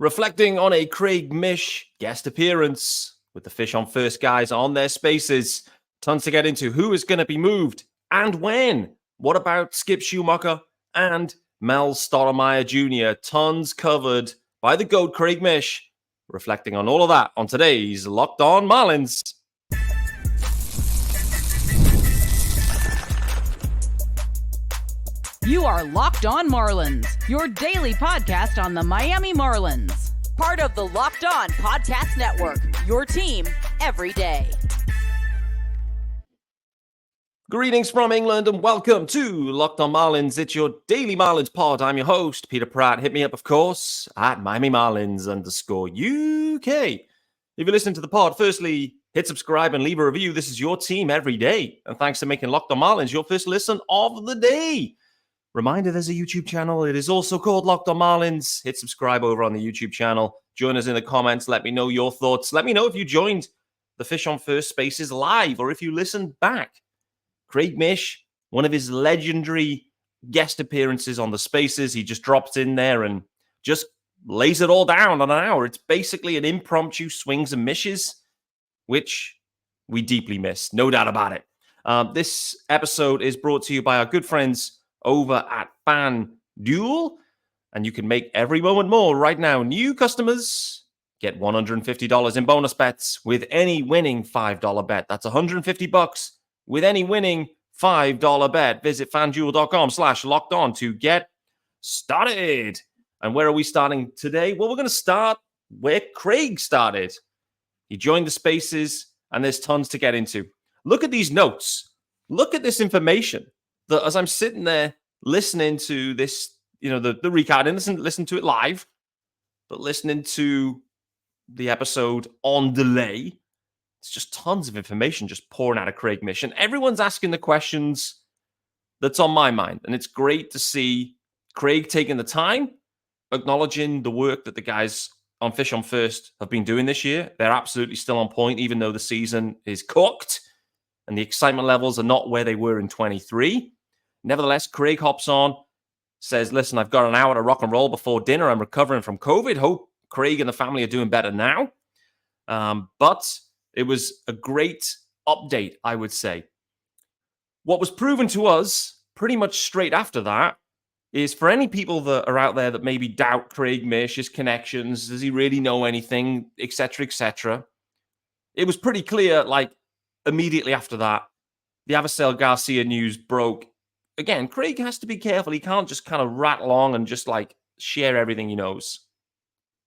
reflecting on a Craig Mish guest appearance with the Fish on First guys on their spaces. Tons to get into. Who is going to be moved and when? What about Skip Schumaker and Mel Stottlemyre Jr.? Tons covered by the GOAT Craig Mish. Reflecting on all of that on today's Locked On Marlins. You are Locked On Marlins, your daily podcast on the Miami Marlins. Part of the Locked On Podcast Network, your team every day. Greetings from England and welcome to Locked On Marlins. It's your daily Marlins pod. I'm your host, Peter Pratt. Hit me up, of course, at Miami Marlins _UK. If you listen to the pod, firstly, hit subscribe and leave a review. This is your team every day. And thanks for making Locked On Marlins your first listen of the day. Reminder, there's a YouTube channel. It is also called Locked On Marlins. Hit subscribe over on the YouTube channel. Join us in the comments. Let me know your thoughts. Let me know if you joined the Fish on First Spaces live or if you listened back. Craig Mish, one of his legendary guest appearances on the Spaces. He just drops in there and just lays it all down on an hour. It's basically an impromptu swings and mishes, which we deeply miss. No doubt about it. This episode is brought to you by our good friends over at FanDuel, and you can make every moment more right now. New customers get $150 in bonus bets with any winning $5 bet. That's $150 with any winning $5 bet. Visit fanduel.com/lockedon to get started. And where are we starting today? Well, we're going to start where Craig started. He joined the Spaces, and there's tons to get into. Look at these notes. Look at this information. That as I'm sitting there listening to this, the recap, I didn't listen to it live, but listening to the episode on delay, it's just tons of information just pouring out of Craig Mish. And everyone's asking the questions that's on my mind. And it's great to see Craig taking the time, acknowledging the work that the guys on Fish on First have been doing this year. They're absolutely still on point, even though the season is cooked and the excitement levels are not where they were in 23. Nevertheless, Craig hops on, says, listen, I've got an hour to rock and roll before dinner. I'm recovering from COVID. Hope Craig and the family are doing better now. But it was a great update, I would say. What was proven to us pretty much straight after that is for any people that are out there that maybe doubt Craig Mish, his connections, does he really know anything, etc., etc. It was pretty clear, immediately after that, the Avisail Garcia news broke. Again, Craig has to be careful. He can't just kind of rattle on and just share everything he knows.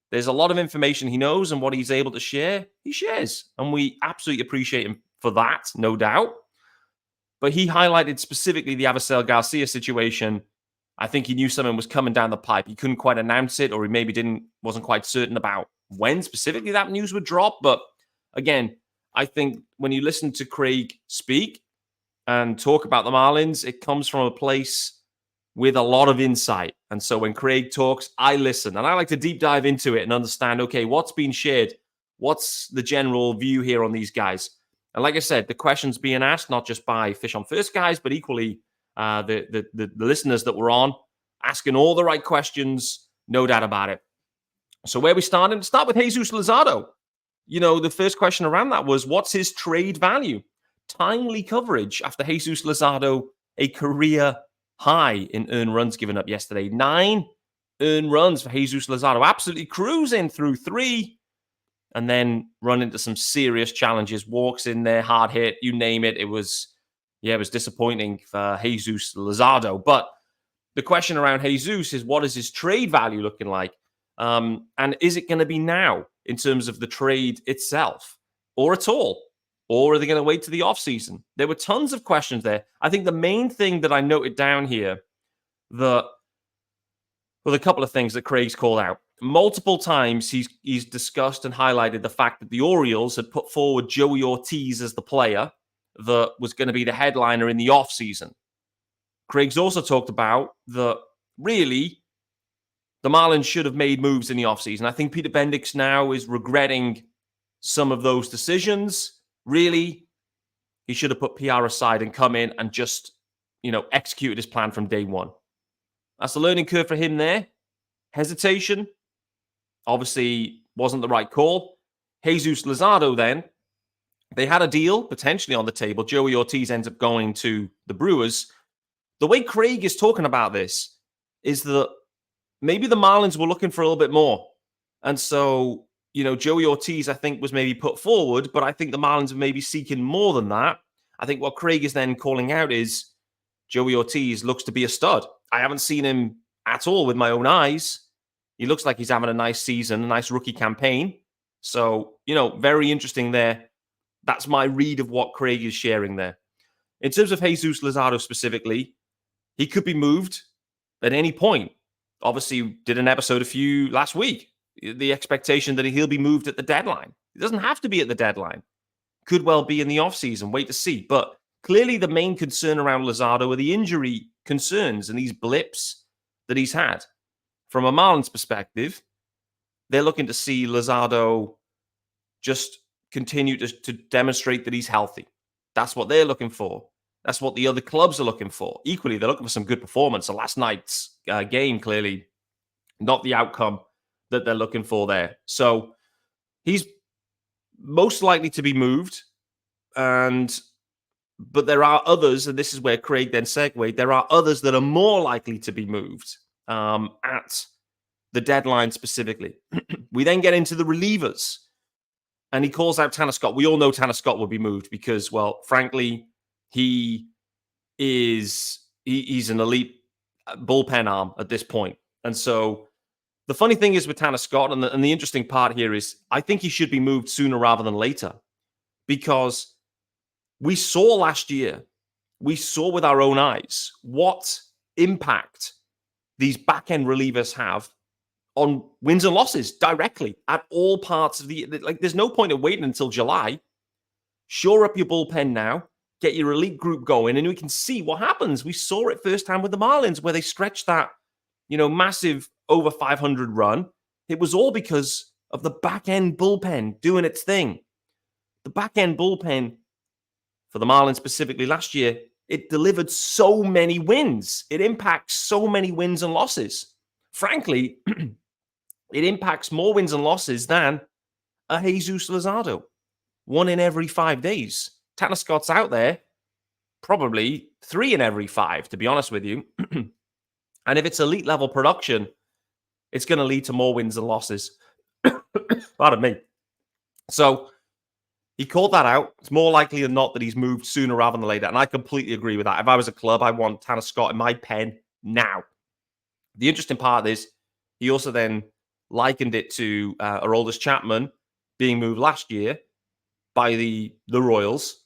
There's a lot of information he knows, and what he's able to share, he shares. And we absolutely appreciate him for that, no doubt. But he highlighted specifically the Avisail Garcia situation. I think he knew something was coming down the pipe. He couldn't quite announce it, or he maybe wasn't quite certain about when specifically that news would drop. But again, I think when you listen to Craig speak and talk about the Marlins, it comes from a place with a lot of insight. And so when Craig talks, I listen. And I like to deep dive into it and understand, okay, what's being shared? What's the general view here on these guys? And like I said, the questions being asked, not just by Fish on First guys, but equally the listeners that were on, asking all the right questions, no doubt about it. So where we started? Start with Jesus Luzardo. The first question around that was, what's his trade value? Timely coverage after Jesus Luzardo, a career high in earned runs given up yesterday. 9 earned runs for Jesus Luzardo. Absolutely cruising through 3 and then run into some serious challenges. Walks in there, hard hit, you name it. It was disappointing for Jesus Luzardo. But the question around Jesus is, what is his trade value looking like? And is it going to be now in terms of the trade itself or at all? Or are they going to wait to the offseason? There were tons of questions there. I think the main thing that I noted down here, a couple of things that Craig's called out. Multiple times he's discussed and highlighted the fact that the Orioles had put forward Joey Ortiz as the player that was going to be the headliner in the offseason. Craig's also talked about that really the Marlins should have made moves in the offseason. I think Peter Bendix now is regretting some of those decisions. Really, he should have put PR aside and come in and just, executed his plan from day one. That's the learning curve for him there. Hesitation. Obviously, wasn't the right call. Jesus Luzardo then, they had a deal potentially on the table. Joey Ortiz ends up going to the Brewers. The way Craig is talking about this is that maybe the Marlins were looking for a little bit more. And so, Joey Ortiz, I think, was maybe put forward, but I think the Marlins are maybe seeking more than that. I think what Craig is then calling out is Joey Ortiz looks to be a stud. I haven't seen him at all with my own eyes. He looks like he's having a nice season, a nice rookie campaign. So, very interesting there. That's my read of what Craig is sharing there. In terms of Jesus Luzardo specifically, he could be moved at any point. Obviously, did an episode last week. The expectation that he'll be moved at the deadline. It doesn't have to be at the deadline. Could well be in the offseason. Wait to see. But clearly the main concern around Luzardo are the injury concerns and these blips that he's had. From a Marlins perspective, they're looking to see Luzardo just continue to demonstrate that he's healthy. That's what they're looking for. That's what the other clubs are looking for. Equally, they're looking for some good performance. So last night's game, clearly, not the outcome that they're looking for there. So he's most likely to be moved. But there are others, and this is where Craig then segued, there are others that are more likely to be moved at the deadline specifically. We then get into the relievers. And he calls out Tanner Scott. We all know Tanner Scott will be moved because, well, frankly, he's an elite bullpen arm at this point. And so the funny thing is with Tanner Scott, and the interesting part here is I think he should be moved sooner rather than later because we saw last year, we saw with our own eyes what impact these back-end relievers have on wins and losses directly at all parts of there's no point of waiting until July. Shore up your bullpen now, get your elite group going, and we can see what happens. We saw it firsthand with the Marlins where they stretched that, massive over 500 run. It was all because of the back-end bullpen doing its thing. The back-end bullpen for the Marlins specifically last year, it delivered so many wins. It impacts so many wins and losses. Frankly, it impacts more wins and losses than a Jesus Luzardo. 1 in every 5 days. Tanner Scott's out there, probably 3 in every 5, to be honest with you. And if it's elite level production, it's going to lead to more wins and losses. Pardon me. So he called that out. It's more likely than not that he's moved sooner rather than later. And I completely agree with that. If I was a club, I want Tanner Scott in my pen now. The interesting part is he also then likened it to Aroldis Chapman being moved last year by the Royals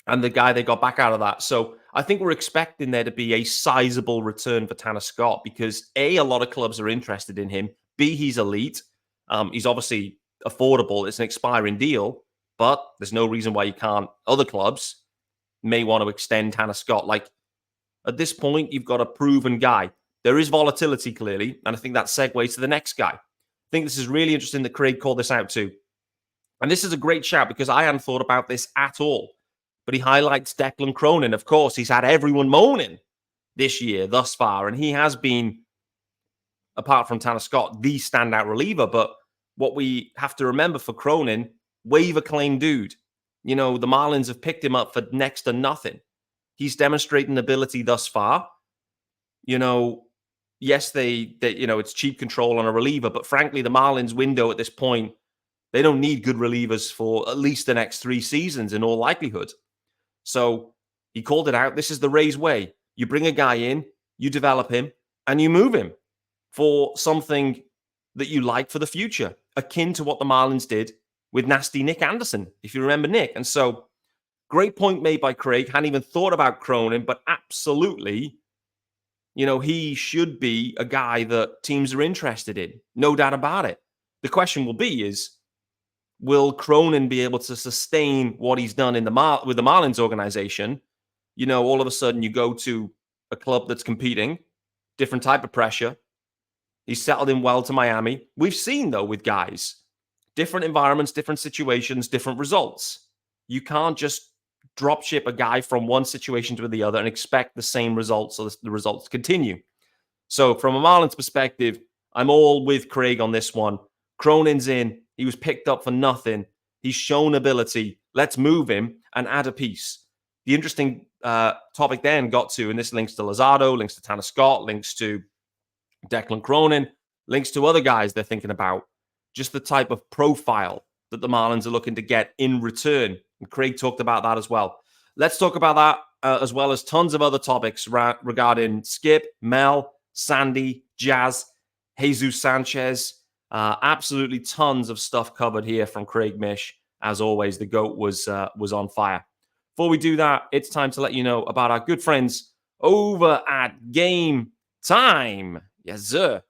and the guy they got back out of that. So I think we're expecting there to be a sizable return for Tanner Scott because A, a lot of clubs are interested in him. B, he's elite. He's obviously affordable. It's an expiring deal, but there's no reason why you can't. Other clubs may want to extend Tanner Scott. Like at this point, you've got a proven guy. There is volatility, clearly, and I think that segues to the next guy. I think this is really interesting that Craig called this out too. And this is a great shout because I hadn't thought about this at all. But he highlights Declan Cronin. Of course, he's had everyone moaning this year thus far, and he has been, apart from Tanner Scott, the standout reliever. But what we have to remember for Cronin, waiver claim dude. The Marlins have picked him up for next to nothing. He's demonstrating ability thus far. Yes, they it's cheap control on a reliever, but frankly, the Marlins window at this point, they don't need good relievers for at least the next 3 seasons in all likelihood. So he called it out. This is the Rays way. You bring a guy in, you develop him, and you move him for something that you like for the future, akin to what the Marlins did with nasty Nick Anderson, if you remember Nick. And so great point made by Craig. Hadn't even thought about Cronin, but absolutely, he should be a guy that teams are interested in. No doubt about it. The question will be will Cronin be able to sustain what he's done with the Marlins organization? All of a sudden you go to a club that's competing, different type of pressure. He's settled in well to Miami. We've seen, though, with guys, different environments, different situations, different results. You can't just drop ship a guy from one situation to the other and expect the same results or the results continue. So from a Marlins perspective, I'm all with Craig on this one. Cronin's in. He was picked up for nothing. He's shown ability. Let's move him and add a piece. The interesting topic then got to, and this links to Luzardo, links to Tanner Scott, links to Declan Cronin, links to other guys they're thinking about, just the type of profile that the Marlins are looking to get in return. And Craig talked about that as well. Let's talk about that as well as tons of other topics regarding Skip, Mel, Sandy, Jazz, Jesus Sanchez. Absolutely tons of stuff covered here from Craig Mish. As always, the GOAT was on fire. Before we do that, it's time to let you know about our good friends over at Gametime. Yes, sir.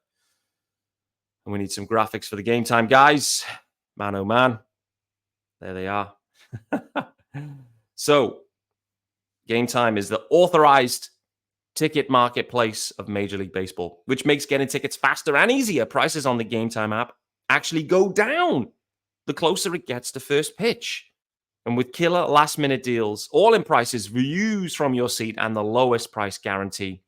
And we need some graphics for the Gametime guys. Man, oh man. There they are. So, Gametime is the authorized ticket marketplace of Major League Baseball, which makes getting tickets faster and easier. Prices on the Gametime app actually go down the closer it gets to first pitch. And with killer last-minute deals, all-in prices, views from your seat, and the lowest price guarantee,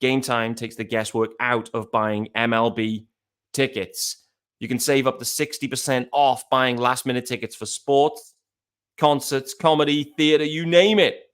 Gametime takes the guesswork out of buying MLB tickets. You can save up to 60% off buying last-minute tickets for sports, concerts, comedy, theater, you name it.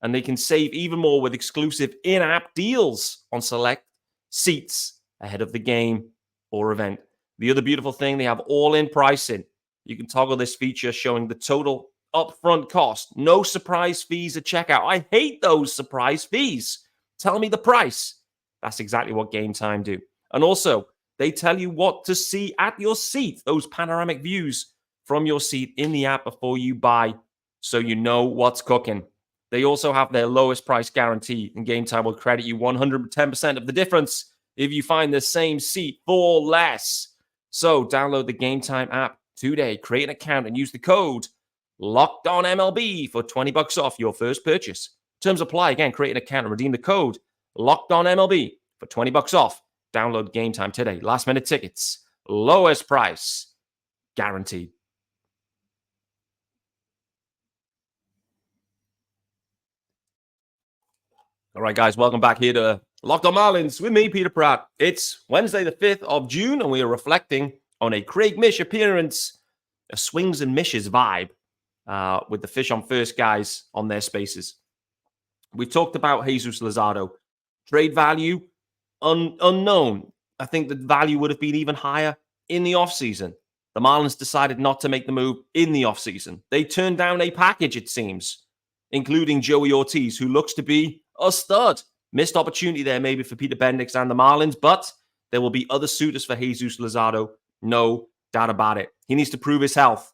And they can save even more with exclusive in-app deals on select seats ahead of the game or event. The other beautiful thing, they have all-in pricing. You can toggle this feature showing the total upfront cost. No surprise fees at checkout. I hate those surprise fees. Tell me the price. That's exactly what Gametime do. And also, they tell you what to see at your seat, those panoramic views from your seat in the app before you buy, so you know what's cooking. They also have their lowest price guarantee, and Gametime will credit you 110% of the difference if you find the same seat for less. So download the Gametime app today, create an account, and use the code LOCKEDONMLB for $20 off your first purchase. Terms apply. Again, create an account and redeem the code LOCKEDONMLB for $20 off. Download Gametime today. Last minute tickets, lowest price, guaranteed. All right, guys, welcome back here to Locked On Marlins with me, Peter Pratt. It's Wednesday, the 5th of June, and we are reflecting on a Craig Mish appearance, a swings and mishes vibe with the fish on first guys on their spaces. We've talked about Jesus Luzardo. Trade value, unknown. I think the value would have been even higher in the offseason. The Marlins decided not to make the move in the offseason. They turned down a package, it seems, including Joey Ortiz, who looks to be a stud. Missed opportunity there maybe for Peter Bendix and the Marlins, but there will be other suitors for Jesus Luzardo. No doubt about it. He needs to prove his health.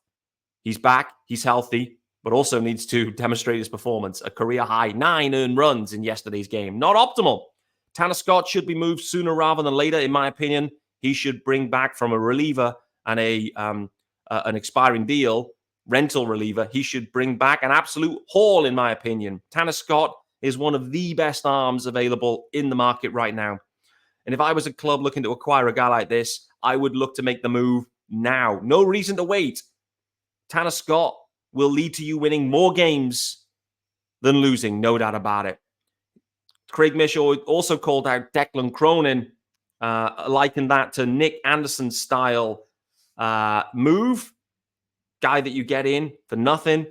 He's back. He's healthy, but also needs to demonstrate his performance. A career high 9 earned runs in yesterday's game. Not optimal. Tanner Scott should be moved sooner rather than later, in my opinion. He should bring back from a reliever and an expiring deal, rental reliever. He should bring back an absolute haul, in my opinion. Tanner Scott is one of the best arms available in the market right now. And if I was a club looking to acquire a guy like this, I would look to make the move now. No reason to wait. Tanner Scott will lead to you winning more games than losing, no doubt about it. Craig Mish also called out Declan Cronin, likened that to Nick Anderson's style move. Guy that you get in for nothing,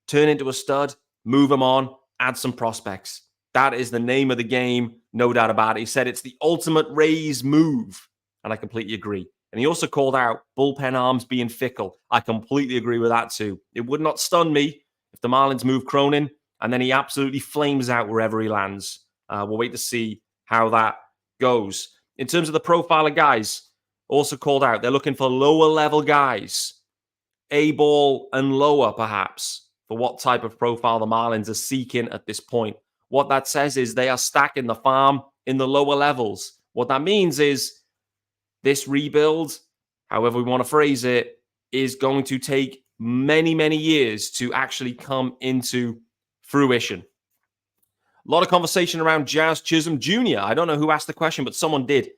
turn into a stud, move him on, add some prospects. That is the name of the game, no doubt about it. He said it's the ultimate Rays move, and I completely agree. And he also called out bullpen arms being fickle. I completely agree with that too. It would not stun me if the Marlins move Cronin, and then he absolutely flames out wherever he lands. We'll wait to see how that goes. In terms of the profile of guys, also called out, they're looking for lower level guys, A-ball and lower perhaps, for what type of profile the Marlins are seeking at this point. What that says is they are stacking the farm in the lower levels. What that means is this rebuild, however we want to phrase it, is going to take many, many years to actually come into fruition. A lot of conversation around Jazz Chisholm Jr. I don't know who asked the question, but someone did.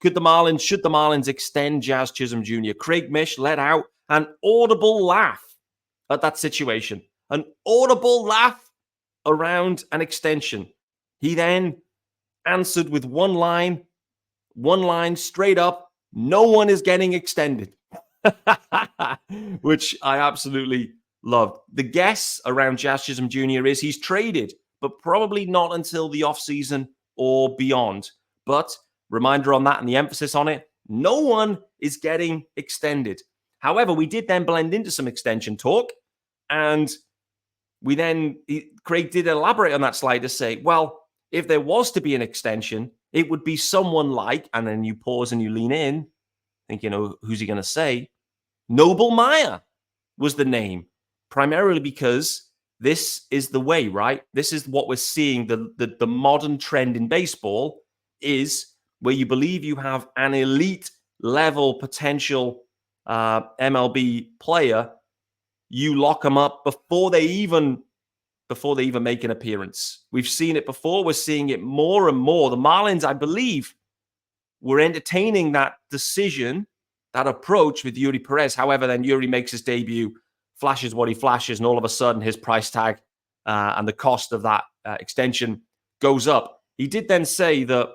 Should the Marlins extend Jazz Chisholm Jr.? Craig Mish let out an audible laugh at that situation. An audible laugh around an extension. He then answered with one line straight up, No one is getting extended, which I absolutely loved. The guess around Jazz Chisholm Jr. is he's traded, but probably not until the offseason or beyond. But reminder on that and the emphasis on it, no one is getting extended. However, we did then blend into some extension talk, and Craig did elaborate on that slide to say, well, if there was to be an extension, it would be someone like, and then you pause and you lean in, think, who's he going to say? Noble Meyer was the name, primarily because this is the way, right? This is what we're seeing. The modern trend in baseball is where you believe you have an elite level potential MLB player, you lock them up before they even make an appearance. We've seen it before. We're seeing it more and more. The Marlins, I believe, were entertaining that decision, that approach with Yuri Perez. However, then Yuri makes his debut, flashes what he flashes, and all of a sudden his price tag and the cost of that extension goes up. He did then say that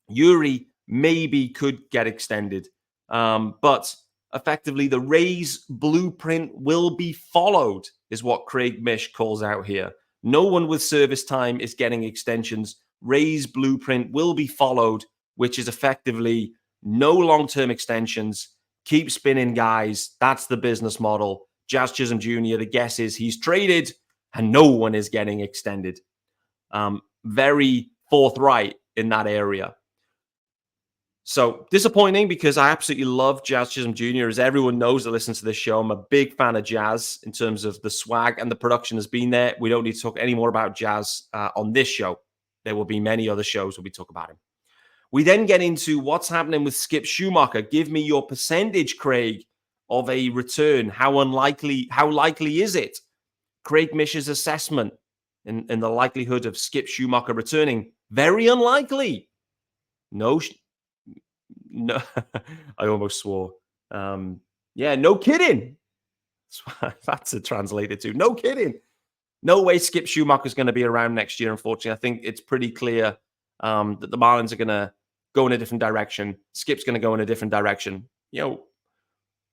Yuri maybe could get extended, but effectively the Rays blueprint will be followed, is what Craig Mish calls out here. No one with service time is getting extensions. Rays blueprint will be followed, which is effectively no long-term extensions. Keep spinning, guys. That's the business model. Jazz Chisholm Jr., the guess is he's traded and no one is getting extended. Very forthright in that area. So disappointing because I absolutely love Jazz Chisholm Jr. As everyone knows that listens to this show, I'm a big fan of Jazz in terms of the swag, and the production has been there. We don't need to talk any more about Jazz on this show. There will be many other shows where we talk about him. We then get into what's happening with Skip Schumaker. Give me your percentage, Craig, of a return. How likely is it? Craig Mish's assessment in the likelihood of Skip Schumaker returning. Very unlikely. No, I almost swore. No kidding. That's a translated to. No kidding. No way Skip Schumaker is going to be around next year, unfortunately. I think it's pretty clear that the Marlins are going to go in a different direction. Skip's going to go in a different direction.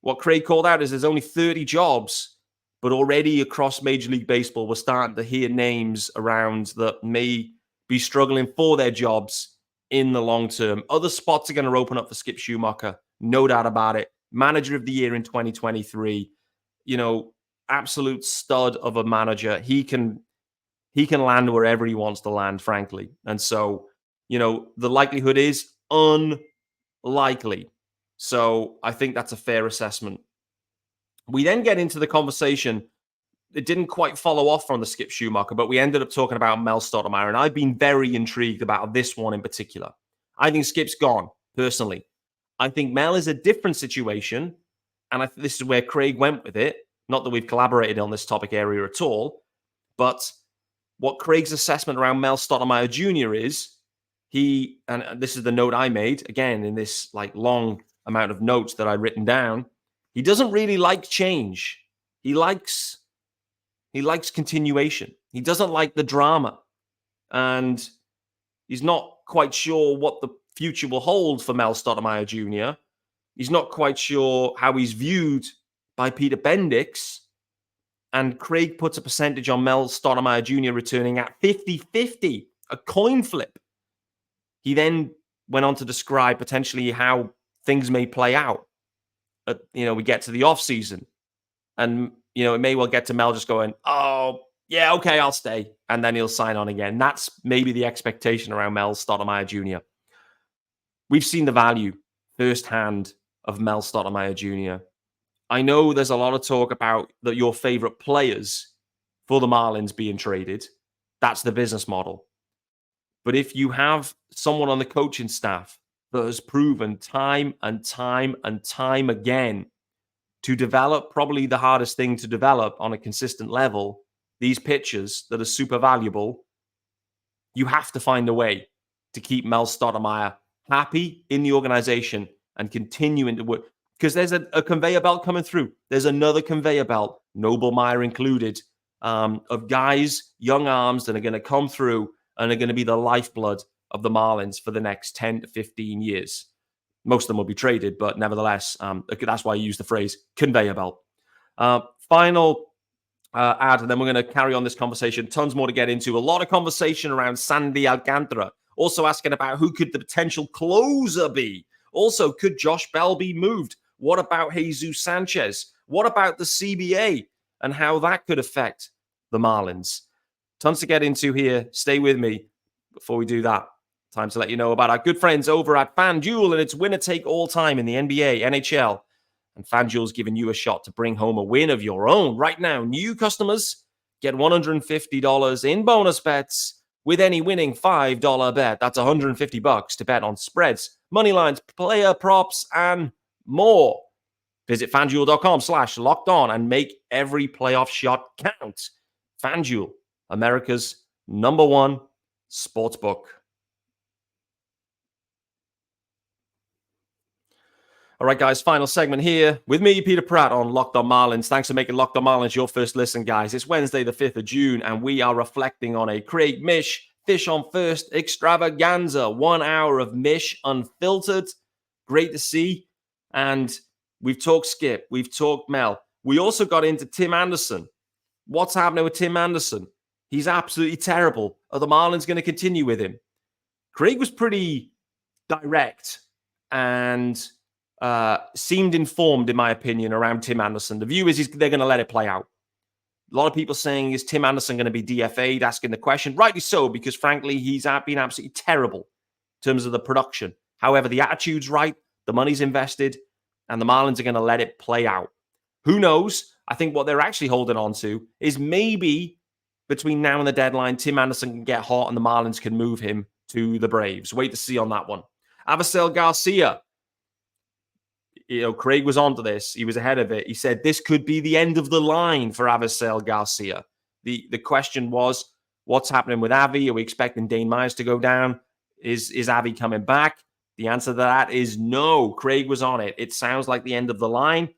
What Craig called out is there's only 30 jobs, but already across Major League Baseball, we're starting to hear names around that may be struggling for their jobs in the long term. Other spots are going to open up for Skip Schumaker, no doubt about it. Manager of the year in 2023, absolute stud of a manager. He can land wherever he wants to land, frankly. And so, the likelihood is unlikely. So I think that's a fair assessment. We then get into the conversation. It didn't quite follow off from the Skip Schumaker, but we ended up talking about Mel Stottlemyre, and I've been very intrigued about this one in particular. I think Skip's gone, personally. I think Mel is a different situation, and this is where Craig went with it. Not that we've collaborated on this topic area at all, but what Craig's assessment around Mel Stottlemyre Jr. is, and this is the note I made, again, in this long amount of notes that I'd written down, he doesn't really like change. He likes continuation. He doesn't like the drama. And he's not quite sure what the future will hold for Mel Stottlemyre Jr. He's not quite sure how he's viewed by Peter Bendix. And Craig puts a percentage on Mel Stottlemyre Jr. returning at 50-50, a coin flip. He then went on to describe potentially how things may play out. We get to the offseason. And, it may well get to Mel just going, oh, yeah, okay, I'll stay. And then he'll sign on again. That's maybe the expectation around Mel Stottlemyre Jr. We've seen the value firsthand of Mel Stottlemyre Jr. I know there's a lot of talk about your favorite players for the Marlins being traded. That's the business model. But if you have someone on the coaching staff that has proven time and time and time again to develop probably the hardest thing to develop on a consistent level, these pitchers that are super valuable, you have to find a way to keep Mel Stottlemyre happy in the organization and continuing to work. Because there's a conveyor belt coming through. There's another conveyor belt, Noble Meyer included, of guys, young arms that are going to come through and are going to be the lifeblood of the Marlins for the next 10 to 15 years. Most of them will be traded, but nevertheless, that's why I use the phrase conveyor belt. Final ad, and then we're going to carry on this conversation. Tons more to get into. A lot of conversation around Sandy Alcantara. Also asking about who could the potential closer be. Also, could Josh Bell be moved? What about Jesus Sanchez? What about the CBA and how that could affect the Marlins? Tons to get into here. Stay with me. Before we do that, time to let you know about our good friends over at FanDuel, and it's winner take all time in the NBA, NHL. And FanDuel's giving you a shot to bring home a win of your own. Right now, new customers get $150 in bonus bets with any winning $5 bet. That's $150 to bet on spreads, money lines, player props, and more. Visit FanDuel.com/lockedon and make every playoff shot count. FanDuel, America's #1 sportsbook. All right, guys, final segment here with me, Peter Pratt, on Locked On Marlins. Thanks for making Locked On Marlins your first listen, guys. It's Wednesday, the 5th of June, and we are reflecting on a Craig Mish Fish on First extravaganza. 1 hour of Mish unfiltered. Great to see. And we've talked Skip. We've talked Mel. We also got into Tim Anderson. What's happening with Tim Anderson? He's absolutely terrible. Are the Marlins going to continue with him? Craig was pretty direct and seemed informed, in my opinion, around Tim Anderson. The view is they're going to let it play out. A lot of people saying, is Tim Anderson going to be DFA'd? Asking the question. Rightly so, because frankly, he's been absolutely terrible in terms of the production. However, the attitude's right, the money's invested, and the Marlins are going to let it play out. Who knows? I think what they're actually holding on to is maybe between now and the deadline, Tim Anderson can get hot and the Marlins can move him to the Braves. Wait to see on that one. Avisail Garcia. Craig was onto this. He was ahead of it. He said this could be the end of the line for Avisail Garcia. The question was, what's happening with Avi? Are we expecting Dane Myers to go down? Is Avi coming back? The answer to that is no. Craig was on it. It sounds like the end of the line,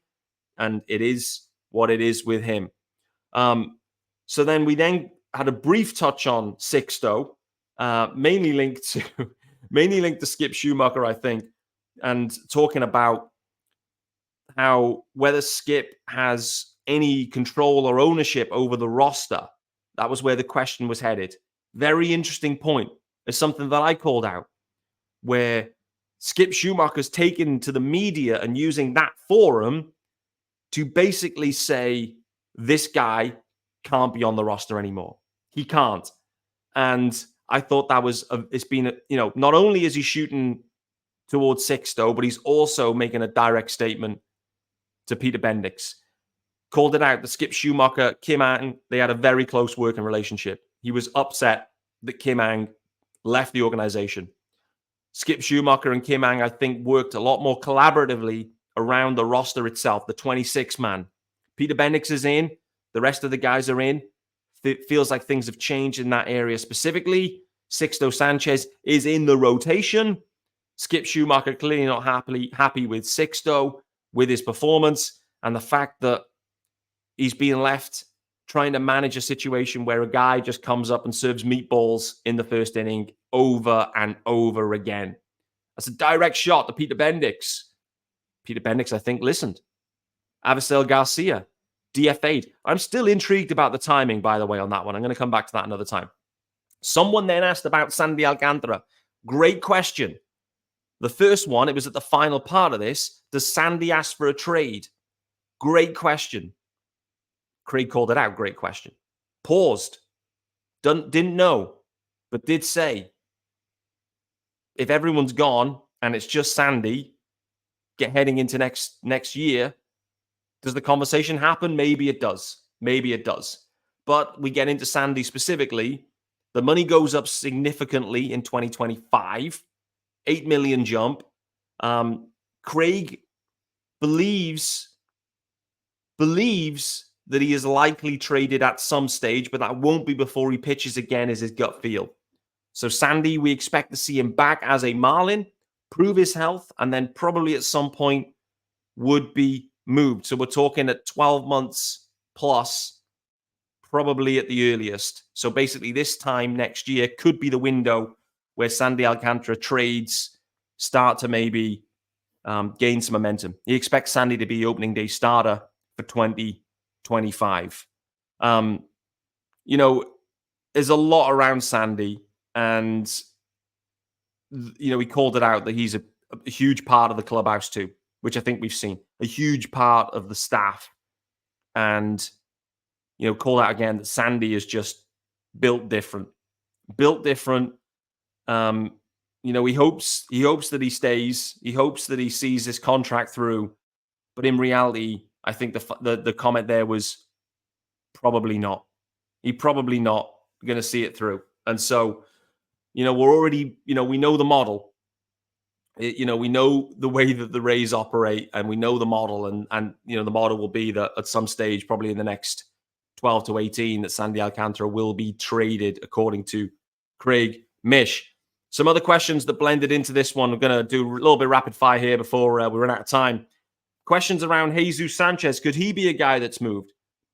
and it is what it is with him. So then we had a brief touch on Sixto, mainly linked to Skip Schumaker, I think, and talking about how whether Skip has any control or ownership over the roster. That was where the question was headed. Very interesting point. It's something that I called out, where Skip Schumaker's taken to the media and using that forum to basically say this guy can't be on the roster anymore. He can't. And I thought that was, it's been, not only is he shooting towards Sixto, but he's also making a direct statement to Peter Bendix. Called it out that Skip Schumaker, Kim Ang, they had a very close working relationship. He was upset that Kim Ang left the organization. Skip Schumaker and Kim Ang, I think, worked a lot more collaboratively around the roster itself, the 26-man. Peter Bendix is in. The rest of the guys are in. It feels like things have changed in that area specifically. Sixto Sanchez is in the rotation. Skip Schumaker clearly not happy with Sixto, with his performance, and the fact that he's being left trying to manage a situation where a guy just comes up and serves meatballs in the first inning over and over again. That's a direct shot to Peter Bendix. Peter Bendix, I think, listened. Avisail Garcia, DFA'd. I'm still intrigued about the timing, by the way, on that one. I'm going to come back to that another time. Someone then asked about Sandy Alcantara. Great question. The first one, it was at the final part of this. Does Sandy ask for a trade? Great question. Craig called it out. Great question. Paused. Didn't know, but did say, if everyone's gone and it's just Sandy, heading into next year, does the conversation happen? Maybe it does. Maybe it does. But we get into Sandy specifically. The money goes up significantly in 2025. $8 million jump. Craig believes that he is likely traded at some stage, but that won't be before he pitches again, is his gut feel. So Sandy, we expect to see him back as a Marlin, prove his health, and then probably at some point would be moved. So we're talking at 12 months plus, probably at the earliest. So basically this time next year could be the window where Sandy Alcantara trades start to maybe gain some momentum. He expects Sandy to be opening day starter for 2025. There's a lot around Sandy, and he called it out that he's a huge part of the clubhouse too, which I think we've seen. A huge part of the staff, and called out again that Sandy is just built different. He hopes that he stays. He hopes that he sees this contract through, but in reality, I think the comment there was probably not. He probably not going to see it through, and so we're already we know the model. We know the way that the Rays operate, and we know the model, and the model will be that at some stage, probably in the next 12 to 18, that Sandy Alcantara will be traded, according to Craig Mish. Some other questions that blended into this one. We're going to do a little bit rapid fire here before we run out of time. Questions around Jesus Sanchez. Could he be a guy that's moved?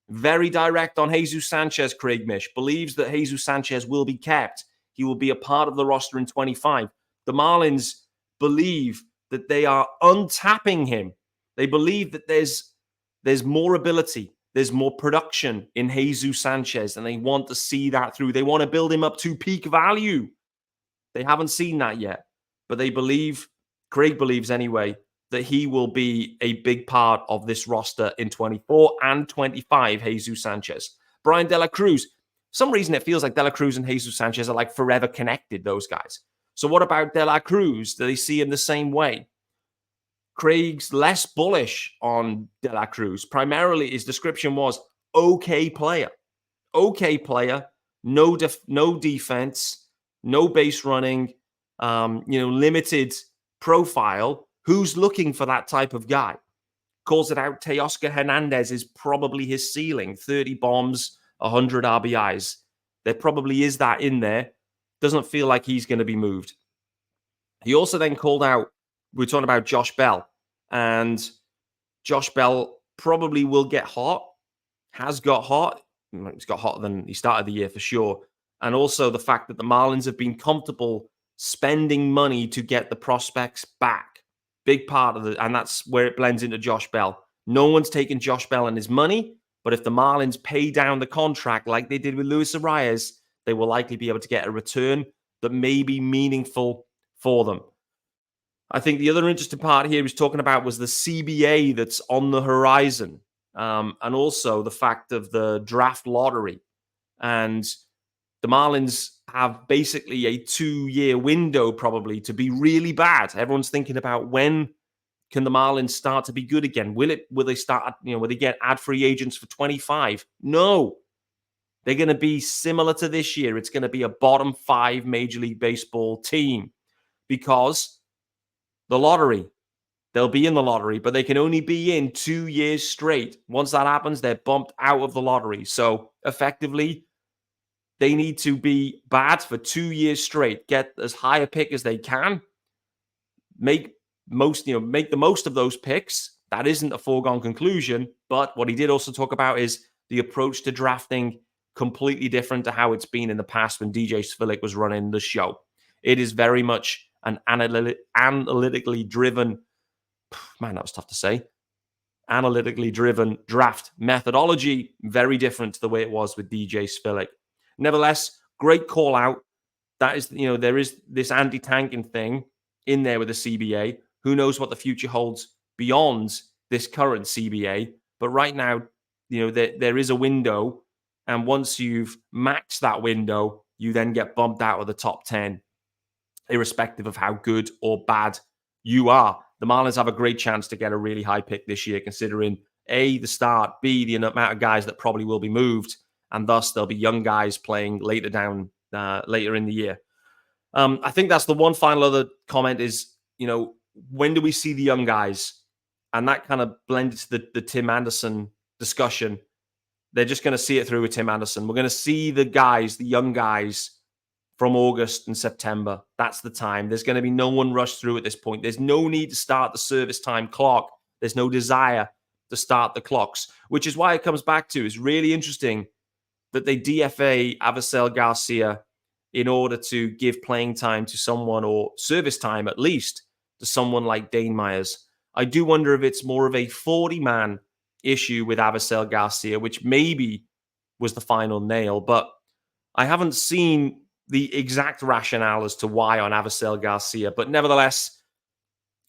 Very direct on Jesus Sanchez, Craig Mish. Believes that Jesus Sanchez will be kept. He will be a part of the roster in 25. The Marlins believe that they are untapping him. They believe that there's more ability, there's more production in Jesus Sanchez, and they want to see that through. They want to build him up to peak value. They haven't seen that yet, but they believe, Craig believes anyway, that he will be a big part of this roster in 24 and 25, Jesus Sanchez. Brian De La Cruz. Some reason it feels like De La Cruz and Jesus Sanchez are like forever connected, those guys. So what about De La Cruz? Do they see him the same way? Craig's less bullish on De La Cruz. Primarily, his description was okay player. Okay player, no defense, no base running, limited profile. Who's looking for that type of guy? Calls it out. Teoscar Hernandez is probably his ceiling. 30 bombs, 100 RBIs. There probably is that in there. Doesn't feel like he's going to be moved. He also then called out, we're talking about Josh Bell. And Josh Bell probably will get hot. Has got hot. He's got hotter than he started the year for sure. And also the fact that the Marlins have been comfortable spending money to get the prospects back. Big part of it, and that's where it blends into Josh Bell. No one's taking Josh Bell and his money, but if the Marlins pay down the contract like they did with Luis Arias, they will likely be able to get a return that may be meaningful for them. I think the other interesting part here he was talking about was the CBA that's on the horizon, and also the fact of the draft lottery. And the Marlins have basically a 2-year window probably to be really bad. Everyone's thinking about when can the Marlins start to be good again? Will they start, will they get ad free agents for 25? No. They're going to be similar to this year. It's going to be a bottom 5 Major League Baseball team because the lottery, they'll be in the lottery, but they can only be in 2 years straight. Once that happens, they're bumped out of the lottery. So effectively, they need to be bad for 2 years straight, get as high a pick as they can, make the most of those picks. That isn't a foregone conclusion, but what he did also talk about is the approach to drafting completely different to how it's been in the past when DJ Svihlik was running the show. It is very much an analytically driven, man, that was tough to say, analytically driven draft methodology, very different to the way it was with DJ Svihlik. Nevertheless, great call out. That is, there is this anti-tanking thing in there with the CBA. Who knows what the future holds beyond this current CBA? But right now, there is a window. And once you've maxed that window, you then get bumped out of the top 10, irrespective of how good or bad you are. The Marlins have a great chance to get a really high pick this year, considering A, the start, B, the amount of guys that probably will be moved. And thus, there'll be young guys playing later in the year. I think that's the one final other comment is, when do we see the young guys? And that kind of blended to the Tim Anderson discussion. They're just going to see it through with Tim Anderson. We're going to see the young guys from August and September. That's the time. There's going to be no one rushed through at this point. There's no need to start the service time clock. There's no desire to start the clocks, which is why it comes back to, it's really interesting that they DFA Avisail Garcia in order to give playing time to someone, or service time at least, to someone like Dane Myers. I do wonder if it's more of a 40-man issue with Avisail Garcia, which maybe was the final nail, but I haven't seen the exact rationale as to why on Avisail Garcia. But nevertheless,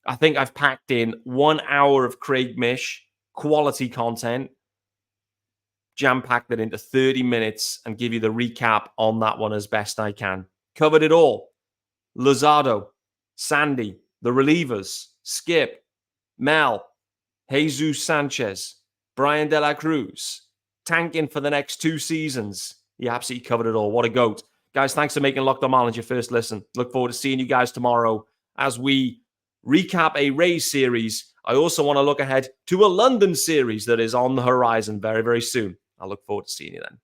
I think I've packed in 1 hour of Craig Mish quality content, jam-packed it into 30 minutes, and give you the recap on that one as best I can. Covered it all. Luzardo, Sandy, the relievers, Skip, Mel, Jesus Sanchez, Brian De La Cruz, tanking for the next 2 seasons. He absolutely covered it all. What a goat. Guys, thanks for making Locked On Marlins your first listen. Look forward to seeing you guys tomorrow as we recap a Rays series. I also want to look ahead to a London series that is on the horizon very, very soon. I look forward to seeing you then.